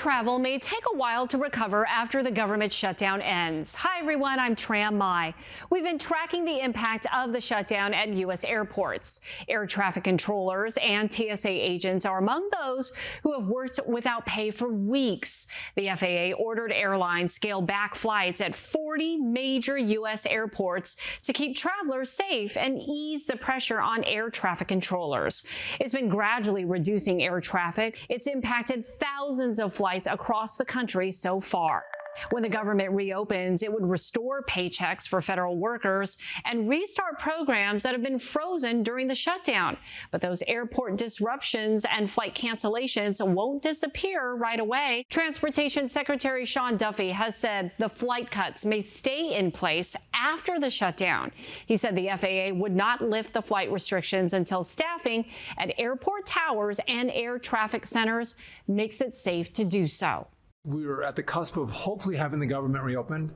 travel may take a while to recover after the government shutdown ends. Hi, everyone. I'm Tram Mai. We've been tracking the impact of the shutdown at U.S. airports. Air traffic controllers and TSA agents are among those who have worked without pay for weeks. The FAA ordered airlines scale back flights at 40 major U.S. airports to keep travelers safe and ease the pressure on air traffic controllers. It's been gradually reducing air traffic. It's impacted thousands of flights across the country so far. When the government reopens, it would restore paychecks for federal workers and restart programs that have been frozen during the shutdown. But those airport disruptions and flight cancellations won't disappear right away. Transportation Secretary Sean Duffy has said the flight cuts may stay in place after the shutdown. He said the FAA would not lift the flight restrictions until staffing at airport towers and air traffic centers makes it safe to do so. We're at the cusp of hopefully having the government reopened.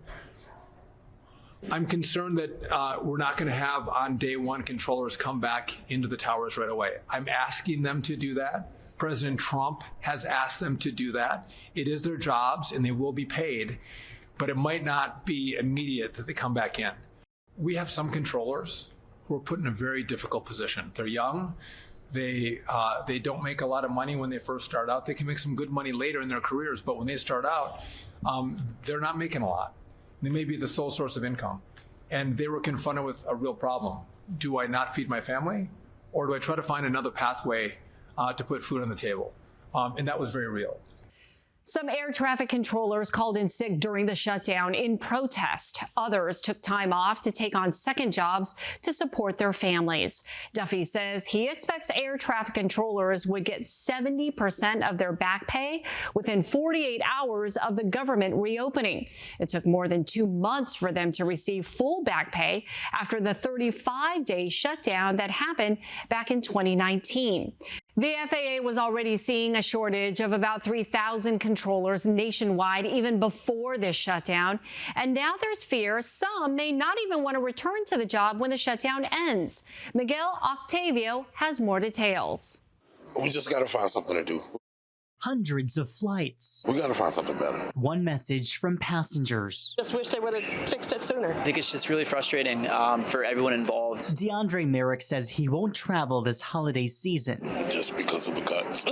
I'm concerned that we're not going to have on day one controllers come back into the towers right away. I'm asking them to do that. President Trump has asked them to do that. It is their jobs and they will be paid, but it might not be immediate that they come back in. We have some controllers who are put in a very difficult position. They're young. They don't make a lot of money when they first start out. They can make some good money later in their careers, but when they start out, they're not making a lot. They may be the sole source of income. And they were confronted with a real problem. Do I not feed my family? Or do I try to find another pathway to put food on the table? And that was very real. Some air traffic controllers called in sick during the shutdown in protest. Others took time off to take on second jobs to support their families. Duffy says he expects air traffic controllers would get 70% of their back pay within 48 hours of the government reopening. It took more than 2 months for them to receive full back pay after the 35-day shutdown that happened back in 2019. The FAA was already seeing a shortage of about 3,000 controllers nationwide even before this shutdown. And now there's fear some may not even want to return to the job when the shutdown ends. Miguel Octavio has more details. We just got to find something to do. Hundreds of flights. We got to find something better. One message from passengers. Just wish they would have fixed it sooner. I think it's just really frustrating for everyone involved. DeAndre Merrick says he won't travel this holiday season. Just because of the cuts.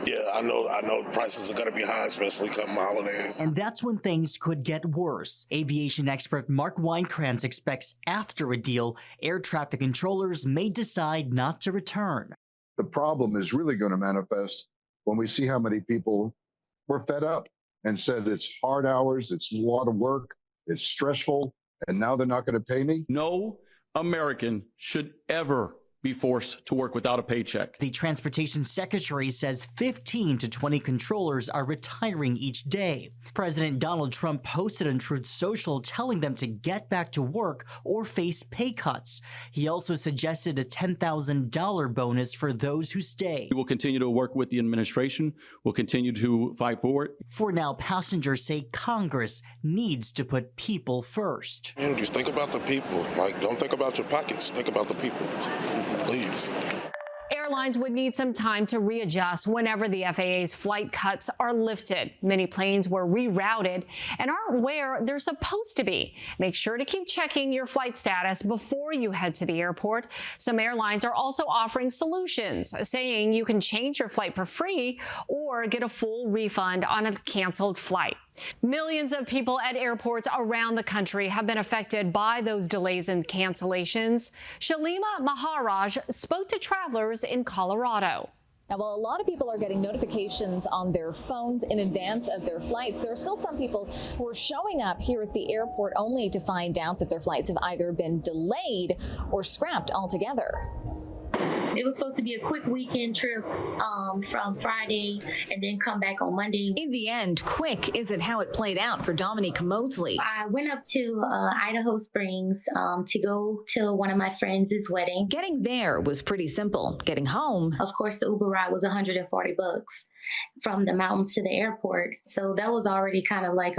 Yeah, I know prices are going to be high, especially come holidays. And that's when things could get worse. Aviation expert Mark Weinkrantz expects after a deal, air traffic controllers may decide not to return. The problem is really going to manifest when we see how many people were fed up and said it's hard hours, it's a lot of work, it's stressful, and now they're not going to pay me. No American should ever be forced to work without a paycheck. The transportation secretary says 15 to 20 controllers are retiring each day. President Donald Trump posted on Truth Social telling them to get back to work or face pay cuts. He also suggested a $10,000 bonus for those who stay. We will continue to work with the administration. We'll continue to fight for it. For now, passengers say Congress needs to put people first. And just think about the people. Like, don't think about your pockets. Think about the people. Please. Airlines would need some time to readjust whenever the FAA's flight cuts are lifted. Many planes were rerouted and aren't where they're supposed to be. Make sure to keep checking your flight status before you head to the airport. Some airlines are also offering solutions, saying you can change your flight for free or get a full refund on a canceled flight. Millions of people at airports around the country have been affected by those delays and cancellations. Shalima Maharaj spoke to travelers in Colorado. Now, while a lot of people are getting notifications on their phones in advance of their flights, there are still some people who are showing up here at the airport only to find out that their flights have either been delayed or scrapped altogether. It was supposed to be a quick weekend trip from Friday and then come back on Monday. In the end, quick isn't how it played out for Dominique Mosley. I went up to Idaho Springs to go to one of my friends' wedding. Getting there was pretty simple. Getting home, of course, the Uber ride was $140. from the mountains to the airport. So that was already kind of like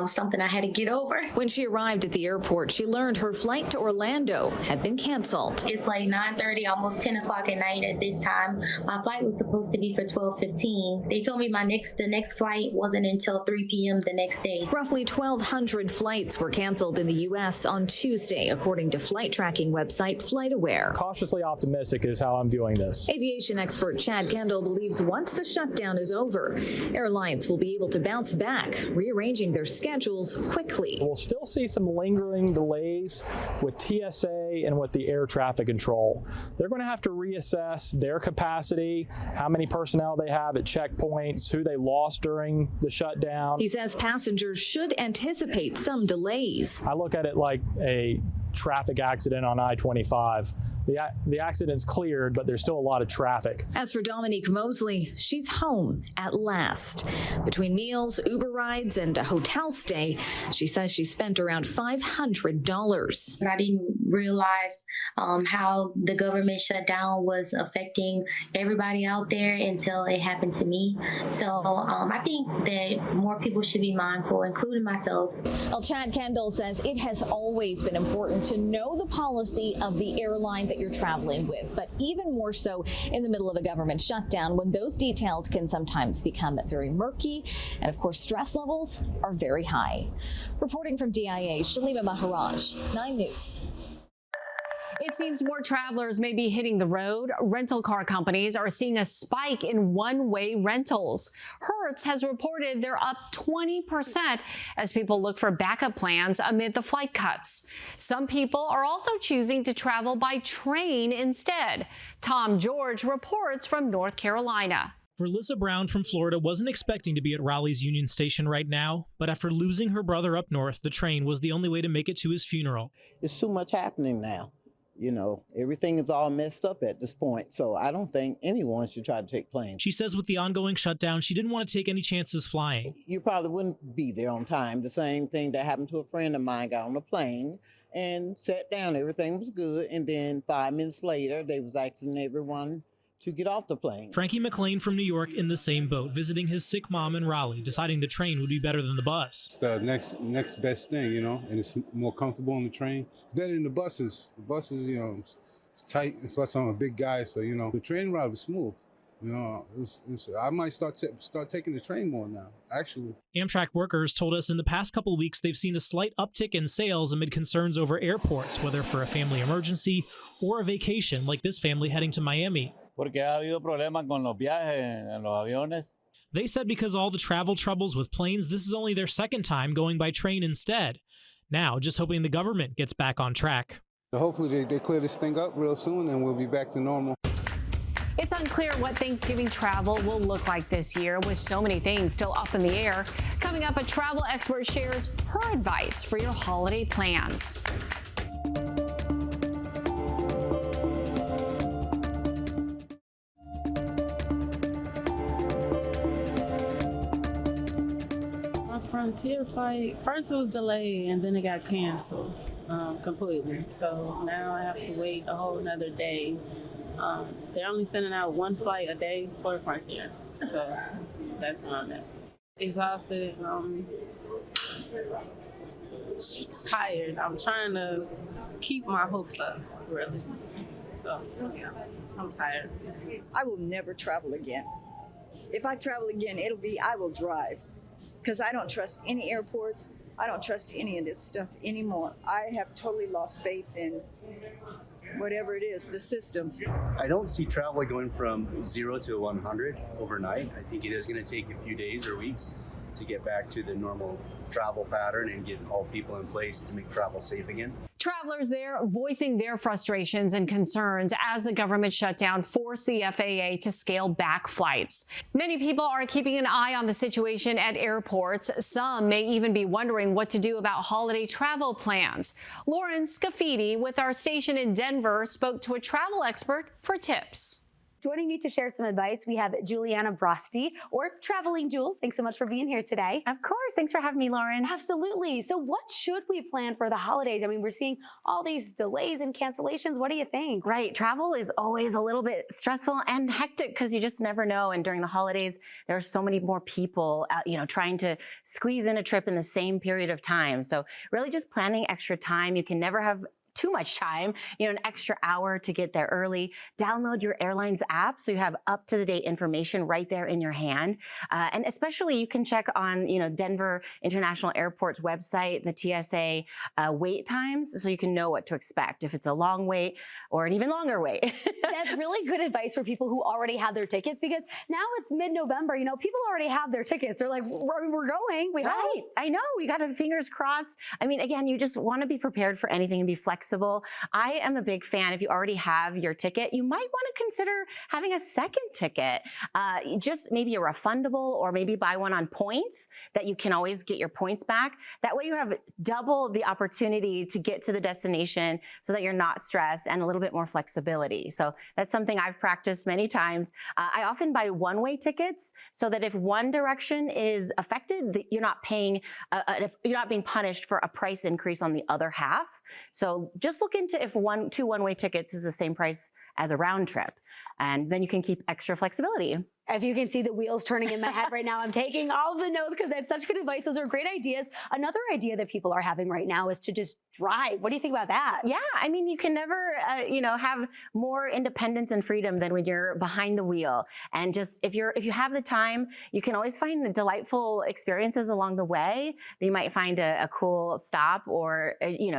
something I had to get over. When she arrived at the airport, she learned her flight to Orlando had been canceled. It's like 9:30, almost 10 o'clock at night at this time. My flight was supposed to be for 12:15. They told me the next flight wasn't until 3 p.m. the next day. Roughly 1,200 flights were canceled in the U.S. on Tuesday, according to flight tracking website FlightAware. Cautiously optimistic is how I'm viewing this. Aviation expert Chad Kendall believes once the shutdown is over, airlines will be able to bounce back, rearranging their schedules quickly. We'll still see some lingering delays with TSA and with the air traffic control. They're going to have to reassess their capacity, how many personnel they have at checkpoints, who they lost during the shutdown. He says passengers should anticipate some delays. I look at it like a traffic accident on I-25. The accident's cleared, but there's still a lot of traffic. As for Dominique Mosley, she's home at last. Between meals, Uber rides, and a hotel stay, she says she spent around $500. I didn't realize how the government shutdown was affecting everybody out there until it happened to me. So I think that more people should be mindful, including myself. Well, Chad Kendall says it has always been important to know the policy of the airline that you're traveling with, but even more so in the middle of a government shutdown when those details can sometimes become very murky and, of course, stress levels are very high. Reporting from DIA, Shalima Maharaj, 9 News. It seems more travelers may be hitting the road. Rental car companies are seeing a spike in one-way rentals. Hertz has reported they're up 20% as people look for backup plans amid the flight cuts. Some people are also choosing to travel by train instead. Tom George reports from North Carolina. Verlissa Brown from Florida wasn't expecting to be at Raleigh's Union Station right now, but after losing her brother up north, the train was the only way to make it to his funeral. It's too much happening now. You know, everything is all messed up at this point, so I don't think anyone should try to take planes. She says with the ongoing shutdown, she didn't want to take any chances flying. You probably wouldn't be there on time. The same thing that happened to a friend of mine, got on a plane and sat down, everything was good, and then 5 minutes later, they was asking everyone to get off the plane. Frankie McLean from New York in the same boat, visiting his sick mom in Raleigh, deciding the train would be better than the bus. It's the next best thing, you know, and it's more comfortable on the train. It's better than the buses. The buses, you know, it's tight, plus I'm a big guy, so, you know, the train ride was smooth. You know, I might start taking the train more now, actually. Amtrak workers told us in the past couple of weeks they've seen a slight uptick in sales amid concerns over airports, whether for a family emergency or a vacation like this family heading to Miami. Porque ha habido problemas con los viajes en los aviones. They said because all the travel troubles with planes, this is only their second time going by train instead. Now, just hoping the government gets back on track. So hopefully they clear this thing up real soon and we'll be back to normal. It's unclear what Thanksgiving travel will look like this year, with so many things still up in the air. Coming up, a travel expert shares her advice for your holiday plans. My Frontier flight, first it was delayed and then it got canceled completely. So now I have to wait a whole another day. They're only sending out one flight a day for Frontier. So that's where I'm at. Exhausted, tired. I'm trying to keep my hopes up, really. So, yeah, I'm tired. I will never travel again. If I travel again, I will drive. Because I don't trust any airports. I don't trust any of this stuff anymore. I have totally lost faith in whatever it is, the system. I don't see travel going from 0 to 100 overnight. I think it is going to take a few days or weeks to get back to the normal travel pattern and get all people in place to make travel safe again. Travelers there voicing their frustrations and concerns as the government shutdown forced the FAA to scale back flights. Many people are keeping an eye on the situation at airports. Some may even be wondering what to do about holiday travel plans. Lauren Scafidi with our station in Denver spoke to a travel expert for tips. Joining me to share some advice, we have Juliana Brosti, or Traveling Jules. Thanks so much for being here today. Of course. Thanks for having me, Lauren. Absolutely. So what should we plan for the holidays? I mean, we're seeing all these delays and cancellations. What do you think? Right. Travel is always a little bit stressful and hectic because you just never know. And during the holidays, there are so many more people, trying to squeeze in a trip in the same period of time. So really just planning extra time. You can never have too much time, an extra hour to get there early. Download your airlines app so you have up-to-the-date information right there in your hand. And especially you can check on, Denver International Airport's website, the TSA wait times, so you can know what to expect, if it's a long wait or an even longer wait. That's really good advice for people who already have their tickets, because now it's mid-November, people already have their tickets. They're like, we're going. Right. I know. We got our fingers crossed. I mean, again, you just want to be prepared for anything and be flexible. I am a big fan. If you already have your ticket, you might want to consider having a second ticket, just maybe a refundable, or maybe buy one on points that you can always get your points back. That way you have double the opportunity to get to the destination so that you're not stressed, and a little bit more flexibility. So that's something I've practiced many times. I often buy one-way tickets so that if one direction is affected, you're not being punished for a price increase on the other half. So just look into if two one-way tickets is the same price as a round trip, and then you can keep extra flexibility. If you can see the wheels turning in my head right now, I'm taking all of the notes because that's such good advice. Those are great ideas. Another idea that people are having right now is to just drive. What do you think about that? Yeah, I mean, you can never, have more independence and freedom than when you're behind the wheel. And just if you have the time, you can always find delightful experiences along the way. You might find a cool stop, or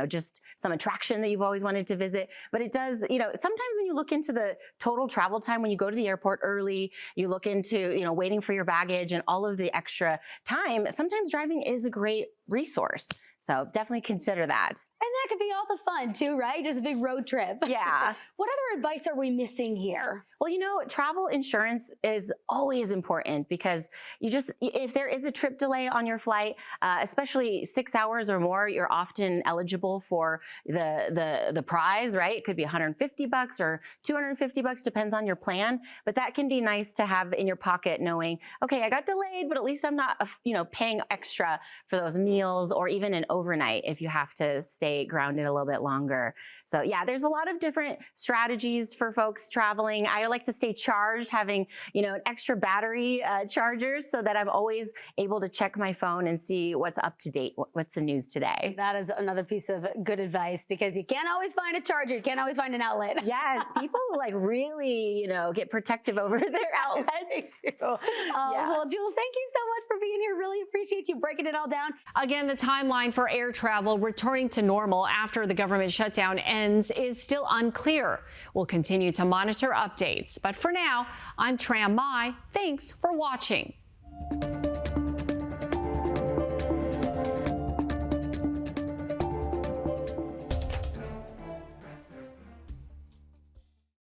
just some attraction that you've always wanted to visit. But it does, sometimes when you look into the total travel time, when you go to the airport early, you look into, waiting for your baggage and all of the extra time, sometimes driving is a great resource. So definitely consider that. And that could be all the fun too, right? Just a big road trip. Yeah. What other advice are we missing here? Well, travel insurance is always important, because if there is a trip delay on your flight, especially 6 hours or more, you're often eligible for the prize, right? It could be $150 or $250, depends on your plan. But that can be nice to have in your pocket, knowing, okay, I got delayed, but at least I'm not, paying extra for those meals, or even an overnight if you have to stay grounded a little bit longer. So yeah, there's a lot of different strategies for folks traveling. I like to stay charged, having, an extra battery charger, so that I'm always able to check my phone and see what's up to date, what's the news today. That is another piece of good advice, because you can't always find a charger. You can't always find an outlet. Yes, people really, get protective over their outlets. They do. Well, Jules, thank you so much for being here. Really appreciate you breaking it all down. Again, the timeline for air travel returning to normal after the government shutdown ends is still unclear. We'll continue to monitor updates. But for now, I'm Tram Mai. Thanks for watching.